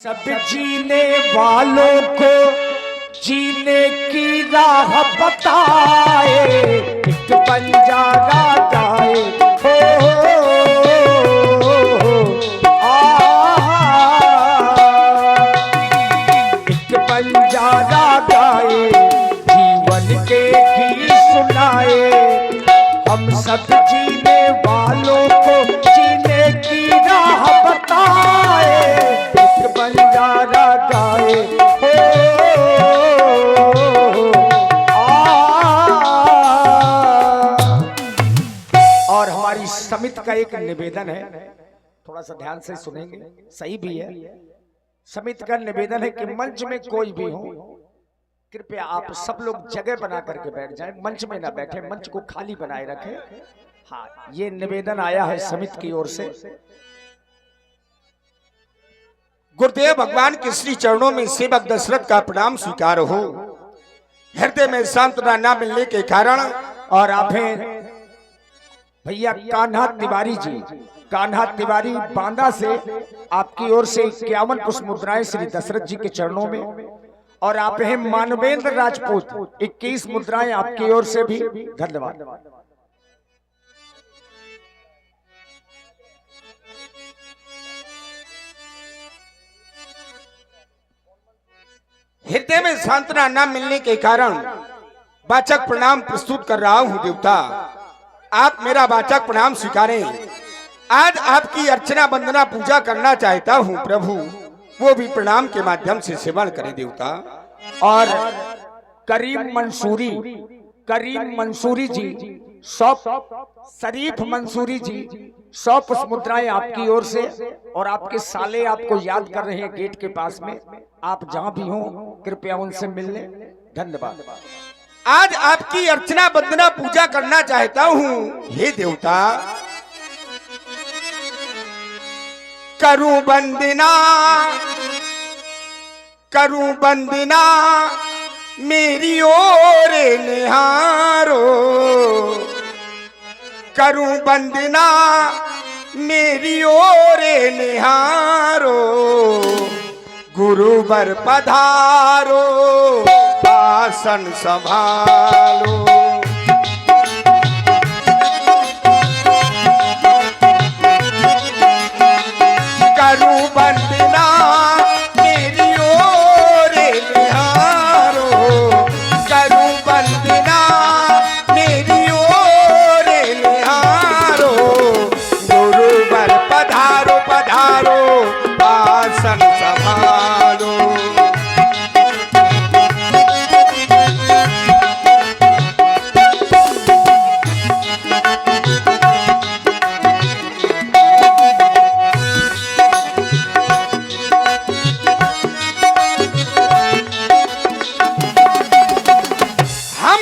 सब जीने वालों को जीने की राह बताए, एक बंजारा गाए एक बंजारा गाए, जीवन के गीत सुनाए। हम सब जीने वालों को जीने की राह बताए, एक बंजारा गाए और हमारी समिति का एक निवेदन है, थोड़ा सा ध्यान से सुनेंगे, सही भी है। समिति का निवेदन है कि मंच में कोई भी हो, कृपया आप सब लोग जगह बना करके बैठ जाएं, मंच में ना बैठे, मंच को खाली बनाए रखें। हाँ, ये निवेदन आया है समिति की ओर से। गुरुदेव भगवान के श्री चरणों में सेवक दशरथ का प्रणाम स्वीकार हो। हृदय में सांत्वना न मिलने के कारण और आप हैं भैया कान्हा तिवारी जी, कान्हा तिवारी बांदा से, आपकी ओर से 51 पुष्प मुद्राएं श्री दशरथ जी के चरणों में। और आप हैं मानवेंद्र राजपूत, 21 मुद्राएं आपकी ओर से भी, धन्यवाद। हृदय में सांत्वना न मिलने के कारण वाचक प्रणाम प्रस्तुत कर रहा हूं। देवता, आप मेरा वाचक प्रणाम स्वीकारें। आज आपकी अर्चना वंदना पूजा करना चाहता हूं प्रभु, वो भी प्रणाम के माध्यम से सेवन करें देवता। और करीम मंसूरी जी 100, शरीफ मंसूरी जी 100 पुष्प मुद्राएं आपकी ओर से। और आपके साले आपको याद कर रहे हैं गेट के पास में, आप जहां भी हो कृपया उनसे मिल लें, धन्यवाद। आज आपकी अर्चना वंदना पूजा करना चाहता हूं। हे देवता, करूं वंदना मेरी ओर निहारो, करूं वंदना मेरी ओर निहारो, गुरुवर पधारो आसन संभालो। करूं वंदना मेरी ओर निहारो, करूं वंदना मेरी ओर निहारो, गुरुवर पधारो पधारो आसन संभालो।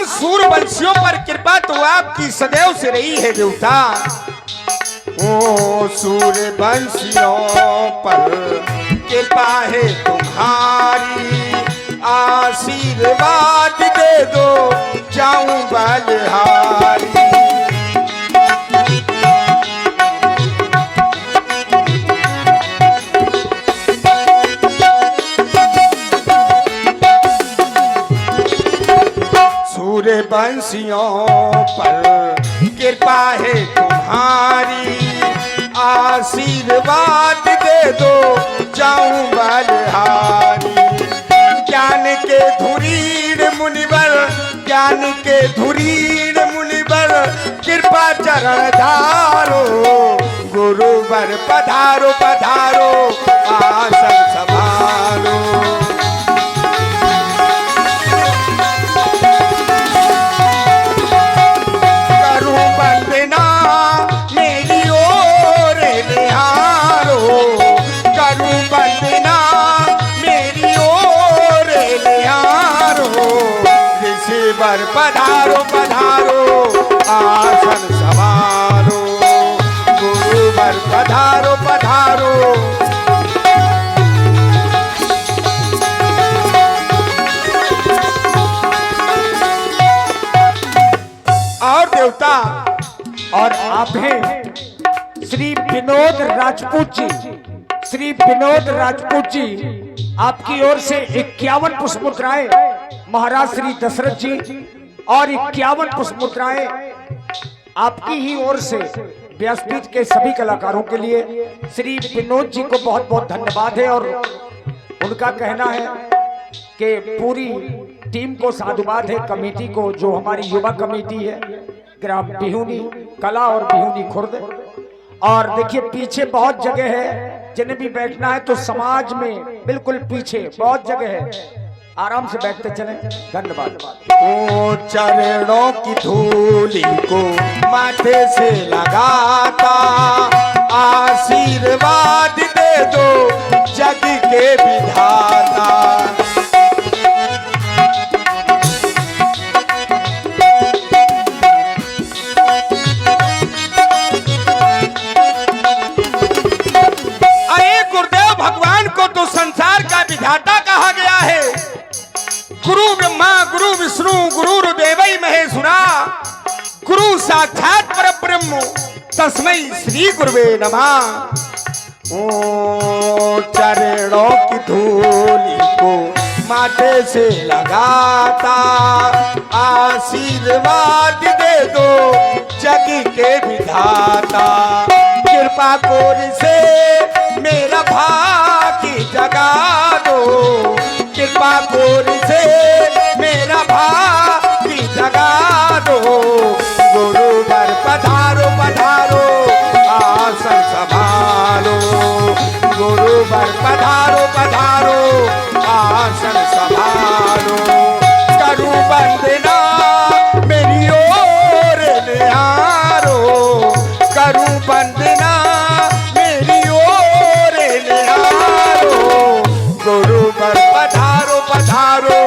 सूरवंशियों पर कृपा तो आपकी सदैव से रही है देवता। ओ सूरवंशियों पर कृपा है तुम्हारी, आशीर्वाद दे दो जाऊं बलहारी। सूरवंशियों पर कृपा है तुम्हारी, आशीर्वाद दे दो जाऊं बलहारी। ज्ञान के धुरीण मुनिवर, ज्ञान के धुरीण मुनिवर, कृपा चरण धारो, गुरुवर पधारो पधारो आसन संभालो। पधारो पधारो आसन संभालो, गुरुवर पधारो पधारो। और देवता, और आप हैं श्री विनोद राजपूत जी श्री विनोद राजपूत जी आपकी ओर से 51 पुष्प मुद्राएं, महाराज श्री दशरथ जी और 51 पुष्प मुद्राएं आपकी ही ओर से व्यासपीठ के सभी कलाकारों के लिए। श्री विनोद जी को बहुत बहुत धन्यवाद है और उनका कहना है कि पूरी टीम को साधुवाद है, कमेटी को, जो हमारी युवा कमेटी है ग्राम बिहुनी कला और बिहुनी खुर्द। और देखिए पीछे बहुत जगह है, जिन्हें भी बैठना है तो समाज में बिल्कुल पीछे बहुत जगह है, आराम से बैठते चलें। धन्यवाद। ओ चरणों की धूली को माथे से लगाता, आशीर्वाद दे दो जग के विधाता। अरे गुरुदेव भगवान को तो संसार का विधाता कहा गया है। गुरु ब्रह्मा गुरु विष्णु गुरुर्देवै महेश्वरा, गुरु साक्षात परब्रह्म तस्मै श्री गुरुवे नमः। ओ चरणों की धूली को माथे से लगाता, आशीर्वाद दे दो जग के विधाता। कृपा कोर से मेरा भाग्य जगा दो, कृपा कोर से मेरा भाग्य जगा दो। गुरुवर पधारो पधारो आसन संभालो, गुरुवर पधारो पधारो आसन संभालो। करूं वंदना मेरी ओर निहारो, करूं वंदना मेरी ओर निहारो। गुरुवर पधारो पधारो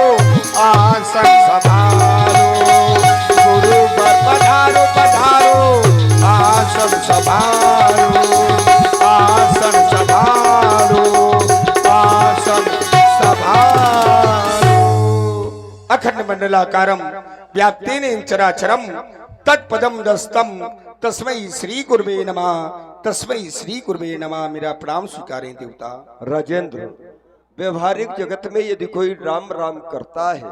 आसन संभालो, गुरुवर पधारो पधारो आसन संभालो, आसन संभालो, आसन संभालो। अखंड मंडलाकारं व्याप्तेन चराचरं तत्पदं दस्तम तस्मै श्री गुरुवे नमः, तस्मै श्री गुरुवे नमः। मेरा प्रणाम स्वीकारें देवता। राजेंद्र, व्यवहारिक जगत में यदि कोई राम राम करता है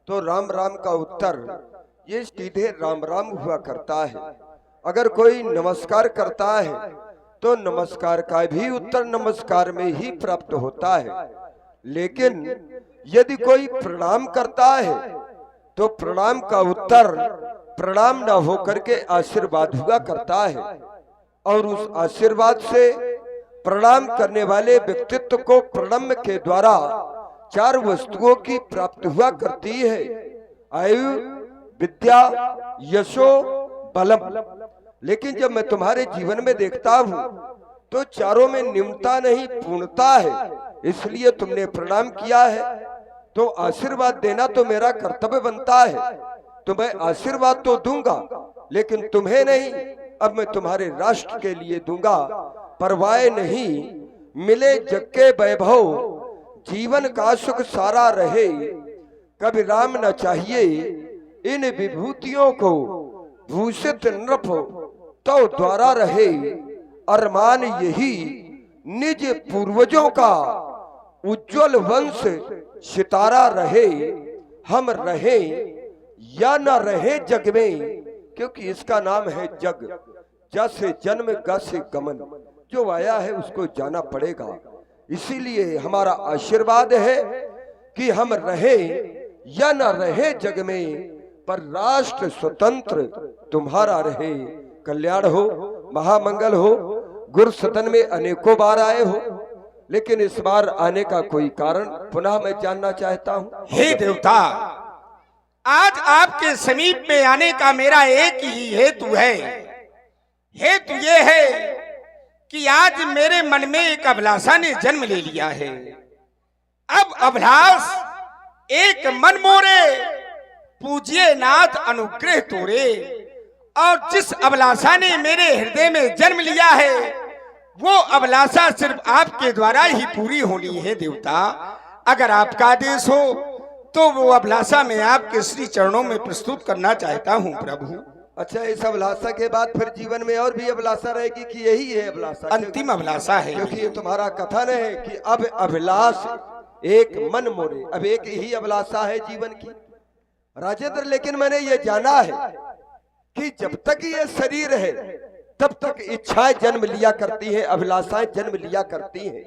तो राम राम का उत्तर ये सीधे राम राम हुआ करता है। अगर कोई नमस्कार करता है तो नमस्कार का भी उत्तर नमस्कार में ही प्राप्त होता है। लेकिन यदि कोई प्रणाम करता है तो प्रणाम का उत्तर प्रणाम न होकर के आशीर्वाद हुआ करता है। और उस आशीर्वाद से प्रणाम करने वाले व्यक्तित्व को प्रणम्य के द्वारा 4 वस्तुओं की प्राप्ति हुआ करती है, आयु विद्या यशो बलम। लेकिन जब मैं तुम्हारे जीवन में देखता हूँ तो चारों में निम्नता नहीं पूर्णता है, इसलिए तुमने प्रणाम किया है। तो आशीर्वाद देना तो मेरा कर्तव्य बनता है, तो मैं आशीर्वाद तो दूंगा लेकिन तुम्हें नहीं। अब मैं तुम्हारे राष्ट्र के लिए दूंगा। परवाह नहीं मिले जग के वैभव, जीवन का सुख सारा रहे। कभी राम न चाहिए इन विभूतियों को, भूषित नृप तो द्वारा रहे। अरमान यही निज पूर्वजों का, उज्जवल वंश सितारा रहे। हम रहे या न रहे जग में, क्योंकि इसका नाम है जग। जैसे जन्म ग से गमन, जो आया है उसको जाना पड़ेगा। इसीलिए हमारा आशीर्वाद है कि हम रहे या न रहे जग में, पर राष्ट्र स्वतंत्र तुम्हारा रहे। कल्याण हो, महामंगल हो। गुरु सदन में अनेकों बार आए हो, लेकिन इस बार आने का कोई कारण पुनः मैं जानना चाहता हूँ। हे देवता, आज आपके समीप में आने का मेरा एक ही हेतु है। हेतु ये है कि आज मेरे मन में एक अभिलाषा ने जन्म ले लिया है। अब अभिलाष एक मन मोरे, पूजिए नाथ अनुग्रह तोरे। और जिस अभिलाषा ने मेरे हृदय में जन्म लिया है, वो अभिलाषा सिर्फ आपके द्वारा ही पूरी होनी है देवता। अगर आपका आदेश हो तो वो अभिलाषा मैं आपके श्री चरणों में प्रस्तुत करना चाहता हूँ प्रभु। अच्छा, इस अभिलाषा के बाद फिर जीवन में और भी अभिलाषा रहेगी कि यही है अभिलाषा? अंतिम अभिलाषा है। क्योंकि ये तुम्हारा कथन है कि अब अभिलाष एक मन मोरे, अब एक ही अभिलाषा है जीवन की राजेंद्र। लेकिन मैंने ये जाना है कि जब तक ये शरीर है तब तक इच्छाएं जन्म लिया करती हैं, अभिलाषाएं जन्म लिया करती हैं,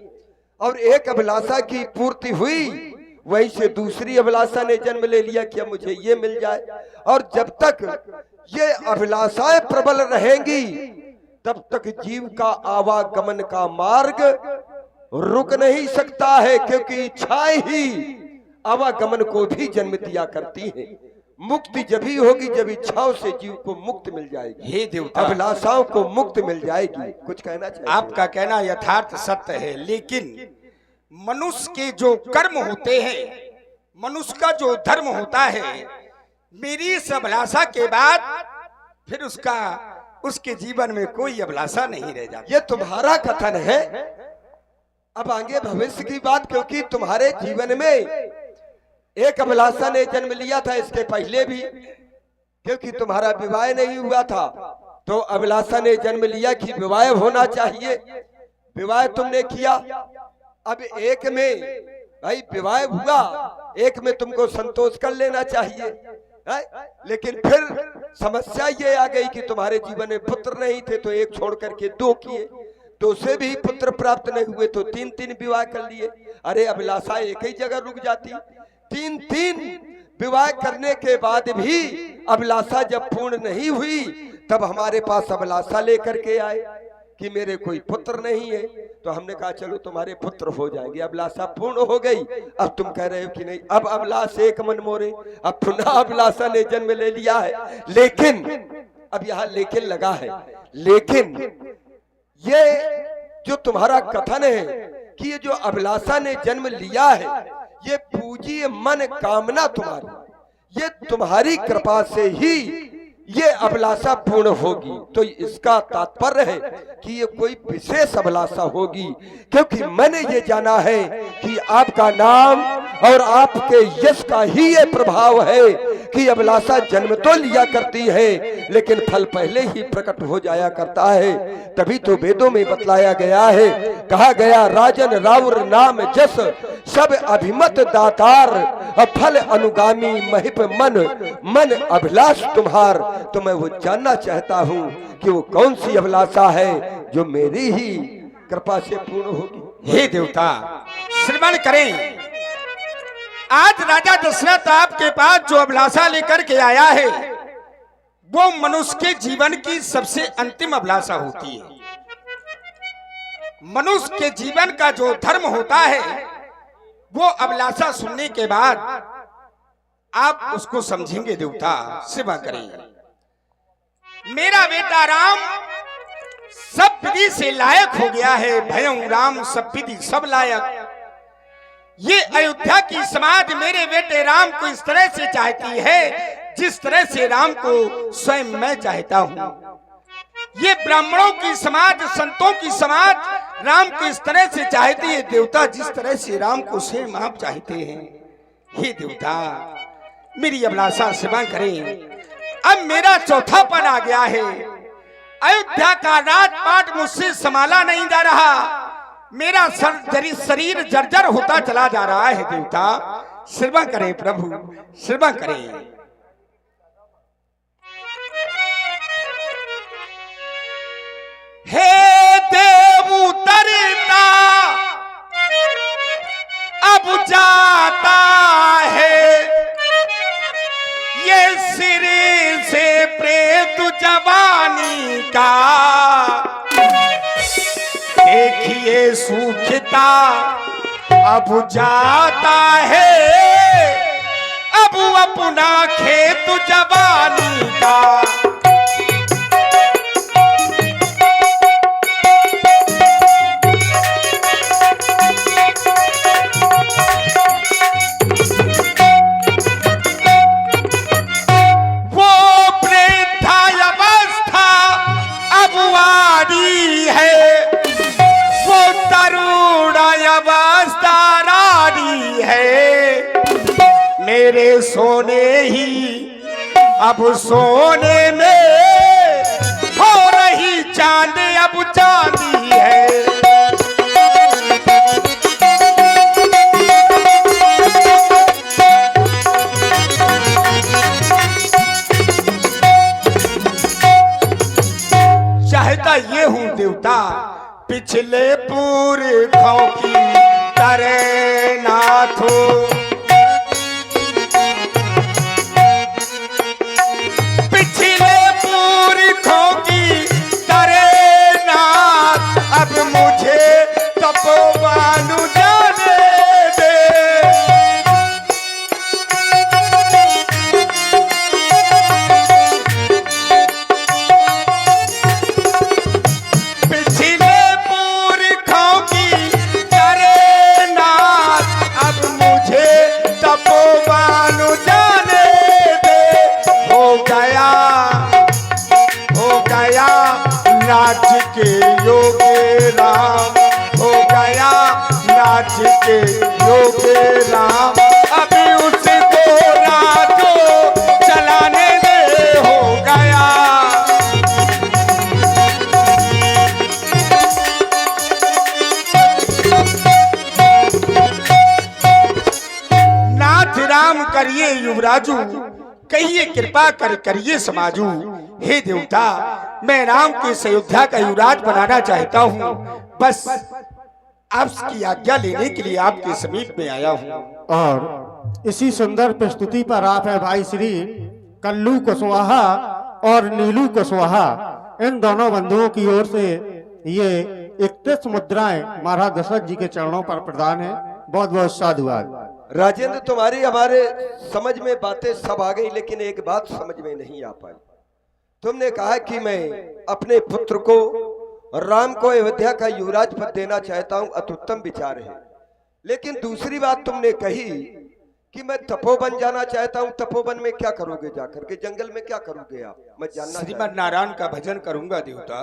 और एक अभिलाषा की पूर्ति हुई वहीं से दूसरी अभिलाषा ने जन्म ले लिया कि अब मुझे ये मिल जाए। और जब तक ये अभिलाषाएं प्रबल रहेंगी तब तक जीव का आवागमन का मार्ग रुक नहीं सकता है, क्योंकि इच्छाएं ही आवागमन को भी जन्म दिया करती हैं। मुक्ति जब ही होगी जब इच्छाओं से जीव को मुक्त मिल जाएगी, हे देवता, अभिलाषाओं को मुक्त मिल जाएगी। कुछ कहना चाहिए? आपका कहना यथार्थ सत्य है, लेकिन मनुष्य के जो कर्म होते हैं, मनुष्य का जो धर्म होता है, मेरी इस अभिलाषा के बाद फिर उसके जीवन में कोई अभिलाषा नहीं रह जाती। ये तुम्हारा कथन है। अब आगे भविष्य की बात, क्योंकि तुम्हारे जीवन में एक अभिलाषा ने जन्म लिया था इसके पहले भी, क्योंकि तुम्हारा विवाह नहीं हुआ था तो अभिलाषा ने जन्म लिया कि विवाह होना चाहिए। विवाह तुमने किया, अब एक में भाई विवाह हुआ, एक में तुमको संतोष कर लेना चाहिए है? लेकिन फिर समस्या ये आ गई कि तुम्हारे जीवन में पुत्र नहीं थे तो एक छोड़ करके दो किए, तो से भी पुत्र प्राप्त नहीं हुए तो तीन तीन विवाह कर लिए। अरे अभिलाषा एक ही जगह रुक जाती। तीन तीन विवाह करने के बाद भी अभिलाषा जब पूर्ण नहीं हुई तब हमारे पास अभिलाषा लेकर के आए कि मेरे कोई पुत्र नहीं है, तो हमने कहा चलो तुम्हारे पुत्र हो जाएंगे। अभिलाषा पूर्ण हो गई, अब तुम कह रहे हो कि नहीं, अब अभिलाष एक मन मोरे, अब पुनः अभिलाषा ने जन्म ले लिया है। लेकिन अब यहाँ लेकिन लगा है, लेकिन ये जो तुम्हारा कथन है कि ये जो अभिलाषा ने जन्म लिया है, ये पूजी मन कामना तुम्हारी, ये तुम्हारी कृपा से ही ये अभिलाषा पूर्ण होगी। तो इसका तात्पर्य है कि ये कोई विशेष अभिलाषा होगी, क्योंकि मैंने ये जाना है कि आपका नाम और आपके यश का ही ये प्रभाव है कि अभिलाषा जन्म तो लिया करती है लेकिन फल पहले ही प्रकट हो जाया करता है। तभी तो वेदों में बतलाया गया है, कहा गया राजन राउर नाम जस सब अभिमत दातार, फल अनुगामी महिप मन मन अभिलाष तुम्हार। तो मैं वो जानना चाहता हूँ कि वो कौन सी अभिलाषा है जो मेरी ही कृपा से पूर्ण होगी। हे देवता, श्रवण करें। आज राजा दशरथ आपके पास जो अभिलाषा लेकर के आया है वो मनुष्य के जीवन की सबसे अंतिम अभिलाषा होती है। मनुष्य के जीवन का जो धर्म होता है वो अभिलाषा सुनने के बाद आप उसको समझेंगे। देवता, सेवा करें। मेरा बेटा राम सब विधि से लायक हो गया है, भयं राम सब विधि सब लायक। ये अयोध्या की समाज मेरे बेटे राम को इस तरह से चाहती है जिस तरह से राम को स्वयं मैं चाहता हूँ। ये ब्राह्मणों की समाज, संतों की समाज राम को इस तरह से चाहती है देवता जिस तरह से राम को स्वयं आप चाहते हैं। हे देवता, मेरी अभिलाषा सेवा करें। अब मेरा चौथापन आ गया है, अयोध्या का राजपाट मुझसे संभाला नहीं जा रहा, मेरा शरीर जर्जर होता चला जा रहा है। देवता, सेवा करें प्रभु, सेवा करें। हे देव उतरता अब जाता है, ये सिर से प्रेत जवानी का, देखिए सूखता अब जाता है, अब अपना खेत जवानी का। मेरे सोने ही अब सोने में चांद अब चांदी है। चाहता ये हूँ देवता पिछले पुरखों की तरह नाथ हो। पिछले पुरखों की तरह नाथ अब मुझे तपोवन जाने दे। पिछले पुरखों की तरह नाथ अब मुझे तपोवन जाने दे। हो गया नाच के योगे राम, हो गया नाच के योगे राम। अभी उसको राजो चलाने दे। हो गया नाथ राम करिए युवराजू, कहिए कृपा कर करिए समाजू। हे देवता मैं राम की इस अयोध्या का युवराज बनाना चाहता हूँ, बस आपकी आज्ञा लेने के लिए आपके समीप में आया हूँ। और इसी सुंदर प्रस्तुति पर आप है भाई श्री कल्लू कुशवाहा और नीलू कुशवाहा, इन दोनों बंधुओं की ओर से ये 31 मुद्राएं महाराज दशरथ जी के चरणों पर प्रदान है। बहुत बहुत साधुवाद। राजेंद्र, तुम्हारी हमारे समझ में बातें सब आ गई, लेकिन एक बात समझ में नहीं आ पाई। तुमने कहा कि मैं अपने पुत्र को राम को अयोध्या का युवराज पद देना चाहता हूं, अत्युत्तम विचार है। लेकिन दूसरी बात तुमने कही कि मैं तपोवन जाना चाहता हूं। तपोवन में क्या करोगे जाकर के? जंगल में क्या करोगे आप? मैं जानना श्रीमद नारायण का भजन करूंगा देवता।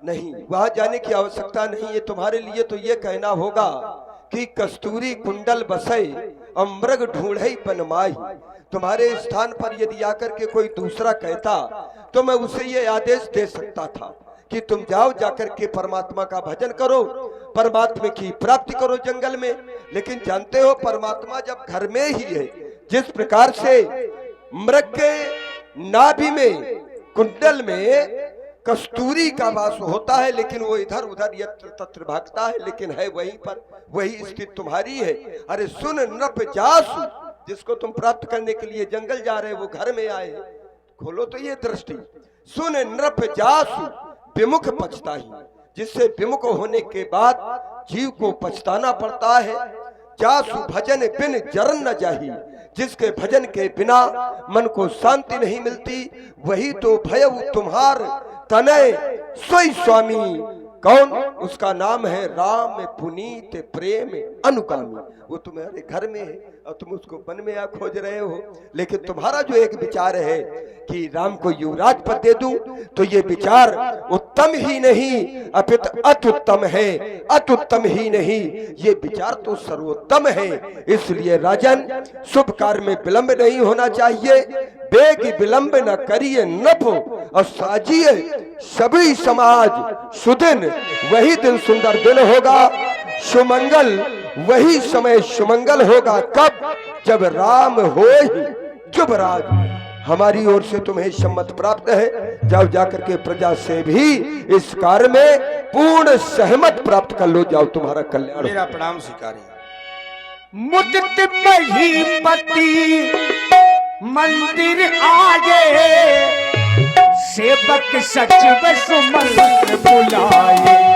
नहीं, वहां जाने की आवश्यकता नहीं है। तुम्हारे लिए तो ये कहना होगा कि कस्तूरी कुंडल बसे और मृग ढूंढे बनमाई। तुम्हारे स्थान पर यदि आकर के कोई दूसरा कहता तो मैं उसे ये आदेश दे सकता था कि तुम जाओ, जाकर के परमात्मा का भजन करो, परमात्मा की प्राप्ति करो जंगल में। लेकिन जानते हो परमात्मा जब घर में ही है, जिस प्रकार से मृग के नाभि में कुंडल में कस्तूरी का वास होता है, लेकिन वो इधर उधर यत्र तत्र भागता है, लेकिन है वहीं पर। वही स्थिति तुम्हारी है। अरे सुन नृप जासु, जिसको तुम प्राप्त करने के लिए जंगल जा रहे, वो घर में आए। खोलो तो ये दृष्टि। सुन नृप जासु विमुख पछताही, जिससे विमुख होने के बाद जीव को पछताना पड़ता है। जासु भजन बिन जरन न जाही, जिसके भजन के बिना मन को शांति नहीं मिलती। वही तो भयउ तुम्हार तनय सोई स्वामी। कौन? उसका नाम है राम पुनीत प्रेम अनुगामी। वो तुम्हारे घर में है और तुम उसको वन में आ खोज रहे हो। लेकिन तुम्हारा जो एक विचार है कि राम को युवराज पद दे दूं, तो ये विचार उत्तम ही नहीं अपितु अत्युत्तम है। अत्युत्तम ही नहीं, ये विचार तो सर्वोत्तम है। इसलिए राजन, शुभ कार्य में विलंब नहीं होना चाहिए। बेग विलंब न करिए नभ और साजिए सभी समाज सुदिन। वही दिन सुंदर दिन होगा, सुमंगल वही समय सुमंगल होगा। कब? जब राम हो ही युवराज। हमारी ओर से तुम्हें सम्मत प्राप्त है। जाओ, जाकर के प्रजा से भी इस कार्य में पूर्ण सहमत प्राप्त कर लो। जाओ, तुम्हारा कल्याण। मेरा प्रणाम स्वीकारिए। मुदित महीपति मंदिर आए, सेवक सचिव सुमंत्र बुलाए।